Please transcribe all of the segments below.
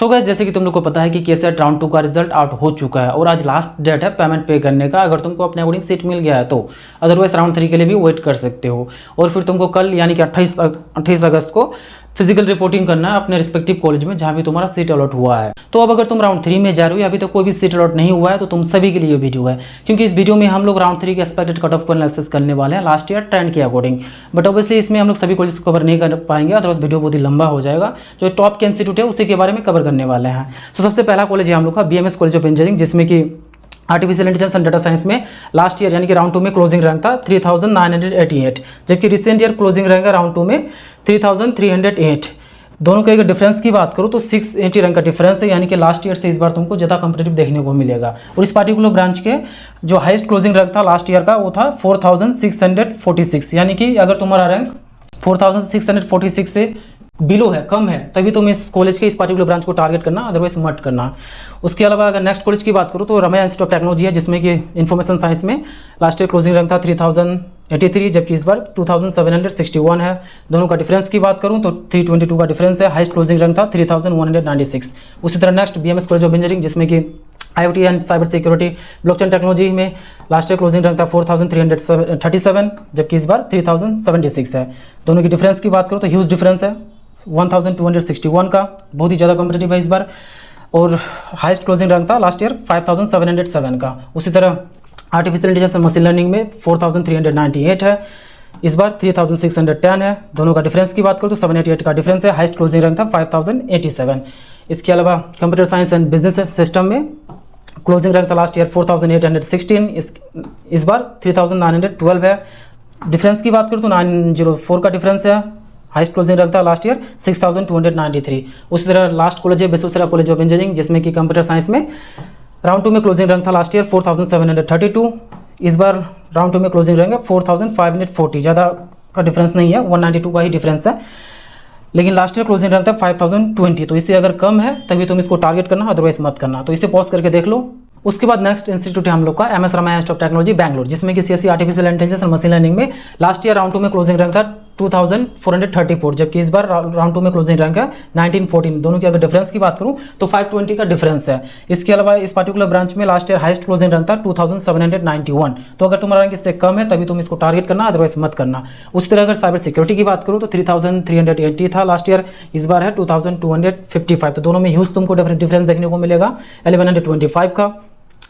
So guys, जैसे कि तुम लोग को पता है कि केसेट राउंड 2 का रिजल्ट आउट हो चुका है और आज लास्ट डेट है पेमेंट पे करने का, अगर तुमको अपने अकॉर्डिंग सीट मिल गया है तो। अदरवाइज राउंड 3 के लिए भी वेट कर सकते हो। और फिर तुमको कल यानी कि 28 अगस्त को फिजिकल रिपोर्टिंग करना है अपने रिस्पेक्टिव कॉलेज में जहाँ भी तुम्हारा सीट अलॉट हुआ है। तो अब अगर तुम राउंड 3 में जा रहे हो या अभी तक कोई भी सीट अलॉट नहीं हुआ है तो तुम सभी के लिए वीडियो है, क्योंकि इस वीडियो में हम लोग राउंड 3 के एक्सपेक्टेड कट ऑफ को एनालिसिस करने वाले हैं लास्ट ईयर ट्रेंड के अकॉर्डिंग। बट ऑब्वियसली इसमें हम लोग सभी कॉलेज को कवर नहीं कर पाएंगे, अदरवाइज वीडियो बहुत ही लंबा हो जाएगा। जो टॉप के इंस्टीट्यूट है उसी के बारे में कवर करने वाले हैं। तो सबसे पहला कॉलेज है हम लोग का BMS कॉलेज ऑफ इंजीनियरिंग, जिसमें कि artificial intelligence and data science में लास्ट ईयर यानी कि राउंड 2 में क्लोजिंग रैंक था 3988, जबकि रिसेंट ईयर क्लोजिंग रैंक है राउंड 2 में 3308। दोनों के अगर डिफरेंस की बात करूँ तो 680 रैंक का डिफरेंस है, यानी कि लास्ट ईयर से इस बार तुमको ज़्यादा कंपटीटिव देखने को मिलेगा। और इस पार्टिकुलर ब्रांच के जो हाईएस्ट क्लोजिंग रैंक था लास्ट ईयर का वो था 4646, यानी कि अगर तुम्हारा रैंक 4646 से बिलो है, कम है, तभी तुम इस कॉलेज के इस पार्टिकुलर ब्रांच को टारगेट करना, अदरवाइज मत करना। उसके अलावा अगर नेक्स्ट कॉलेज की बात करूँ तो रमैया इंस्टीट्यूट ऑफ टेक्नोलॉजी है, जिसमें कि इन्फॉर्मेशन साइंस में लास्ट ईयर क्लोजिंग रैंक था 3083, जबकि इस बार 2761 है। दोनों का डिफरेंस की बात करूँ तो 322 का डिफरेंस है। हाईएस्ट क्लोजिंग रैंक था 3196। उसी तरह next BMS college of engineering, जिसमें कि IoT and cyber security blockchain technology में लास्ट ईयर क्लोजिंग रैंक था 4337, जबकि इस बार 3076 है। दोनों की डिफरेंस की बात करूँ तो ह्यूज डिफरेंस है 1261 का, बहुत ही ज़्यादा कॉम्पिटिटिव है इस बार। और हाईएस्ट क्लोजिंग रैंक था लास्ट ईयर 5707 का। उसी तरह artificial intelligence and machine learning में 4398 है, इस बार 3610 है। दोनों का डिफरेंस की बात करूँ तो 788 का डिफरेंस है। हाईएस्ट क्लोजिंग रैंक था 5087। इसके अलावा computer science and business system में क्लोजिंग रैंक था लास्ट ईयर 4816, इस बार 3912 है। डिफरेंस की बात करूँ तो 904 का डिफरेंस है। हाईएस्ट क्लोजिंग रैंक था लास्ट ईयर 6293। उसी तरह लास्ट कॉलेज है बेसुसरा कॉलेज ऑफ इंजीनियरिंग, जिसमें कि कंप्यूटर साइंस में राउंड 2 में क्लोजिंग रैंक था लास्ट ईयर 4732, इस बार राउंड 2 में क्लोजिंग रैंक है 4540, ज़्यादा का डिफरेंस नहीं है, 192 का ही डिफरेंस है। लेकिन लास्ट ईयर क्लोजिंग रैंक था 5020, तो इससे अगर कम है तभी तुम इसको टारगेट करना, अदरवाइज मत करना। तो इसे पॉज करके देख लो। उसके बाद नेक्स्ट इंस्टीट्यूट है हम लोग का MS Ramaiah Institute of Technology Bangalore, जिसमें कि CSE artificial intelligence and machine learning में लास्ट ईयर राउंड 2 में क्लोजिंग रैंक था 2434, जबकि इस बार राउंड 2 में क्लोजिंग रैंक है 1914। दोनों की अगर डिफरेंस की बात करूं तो 520 का डिफरेंस है। इसके अलावा इस पार्टिकुलर ब्रांच में last year highest closing rank था 2791। तो अगर तुम्हारा रैंक इससे कम है तभी तुम इसको टारगेट करना, अदरवाइज मत करना। उसी तरह अगर साइबर सिक्योरिटी की बात करूँ तो 3380 था लास्ट ईयर, इस बार है 2255। तो दोनों में ह्यूज तुमको डिफरेंस देखने को मिलेगा 1125 का।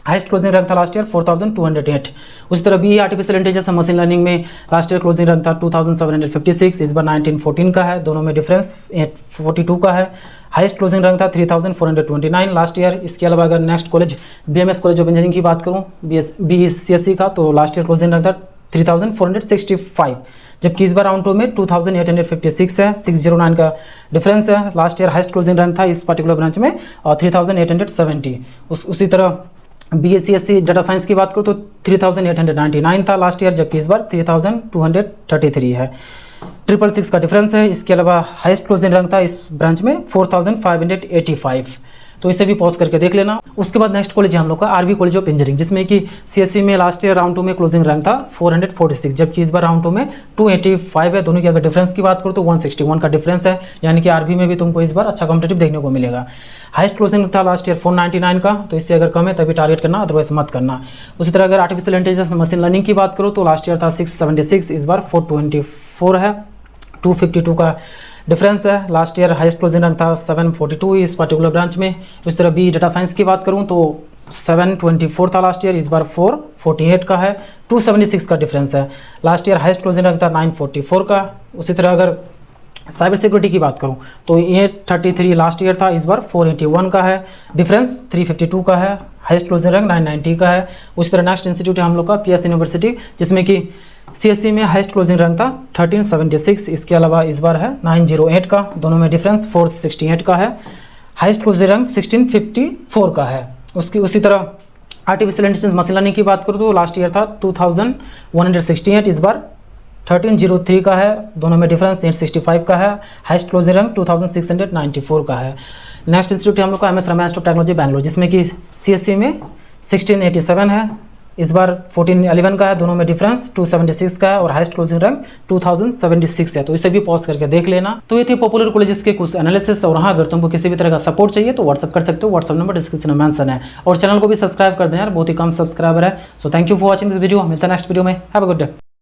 हाईएस्ट क्लोजिंग रैंक था लास्ट ईयर 4208। उसी तरह BE artificial intelligence and machine learning में लास्ट ईयर क्लोजिंग रैंक था 2756, इस बार 1914 का है। दोनों में डिफरेंस 42 का है। हाईएस्ट क्लोजिंग रैंक था 3429 लास्ट ईयर। इसके अलावा अगर next college BMS college of engineering की बात करूँ BCSE का, तो लास्ट ईयर क्लोजिंग रैंक था 3465, जबकि इस बार राउंड 2 में 2856 है, 609 का डिफरेंस है। Last year highest closing rank था इस पर्टिकुलर ब्रांच में 3870। उसी तरह BSc डाटा साइंस की बात करूँ तो 3899 था लास्ट ईयर, जबकि इस बार 3233 है, 666 का डिफरेंस है। इसके अलावा हाईएस्ट क्लोजिंग रैंक था इस ब्रांच में 4585। तो इसे भी पॉज करके देख लेना। उसके बाद नेक्स्ट कॉलेज है हम लोग का RV कॉलेज ऑफ इंजीनियरिंग, जिसमें कि CSE में लास्ट ईयर राउंड 2 में क्लोजिंग रैंक था 446, जबकि इस बार राउंड 2 में 285 है। दोनों की अगर डिफरेंस की बात करूँ तो 161 का डिफरेंस है, यानी कि RV में भी तुमको इस बार अच्छा कॉम्पिटिटिव देखने को मिलेगा। हाईएस्ट क्लोजिंग था लास्ट ईयर 499 का, तो इससे अगर कम है तभी टारगेट करना, अदरवाइज मत करना। उसी तरह अगर आर्टिफिशियल इंटेलिजेंस मशीन लर्निंग की बात करूँ तो लास्ट ईयर था 676, इस बार 424 है, 252 का डिफरेंस है। Last year highest closing rank था 742 इस पर्टिकुलर ब्रांच में। इस तरह BE डाटा साइंस की बात करूं तो 724 था लास्ट ईयर, इस बार 448 का है, 276 का डिफरेंस है। Last year highest closing rank था 944 का। उसी तरह अगर साइबर सिक्योरिटी की बात करूं तो 833 लास्ट ईयर था, इस बार 481 का है, डिफरेंस 352 का है। हाईएस्ट क्लोजिंग रैंक 990 का है। उसी तरह नेक्स्ट इंस्टीट्यूट है हम लोग का PS यूनिवर्सिटी, जिसमें कि CSE में हाईएस्ट क्लोजिंग रैंक था 1376, इसके अलावा इस बार है 908 का। दोनों में डिफरेंस 468 का है। हाईएस्ट क्लोजिंग रैंक 1654 का है। उसी तरह आर्टिफिशियल इंटेलिजेंस मशीन लर्निंग की बात करूँ तो लास्ट ईयर था 2168, इस बार 1303 का है। दोनों में डिफरेंस 865 का है। हाईएस्ट क्लोजिंग रैंक 2694 का है। नेक्स्ट इंस्टीट्यूट हम लोग का MS Ramaiah Institute of Technology Bangalore, जिसमें कि CSE में 1687 है। इस बार 1411 का है, दोनों में डिफरेंस 276 का है और हाईएस्ट क्लोजिंग रैंक 2076 है। तो इसे भी पॉज करके देख लेना। तो ये थे पॉपुलर कॉलेजेस के कुछ एनालिसिस। और हाँ, अगर तुमको किसी भी तरह का सपोर्ट चाहिए तो व्हाट्सअप कर सकते हो, व्हाट्सअप नंबर डिस्क्रिप्शन में मेंशन है। और चैनल को भी सब्सक्राइब कर देना यार, बहुत ही कम सब्सक्राइबर है। So thank you for watching this video, मिलता है नेक्स्ट वीडियो में। Have a good day.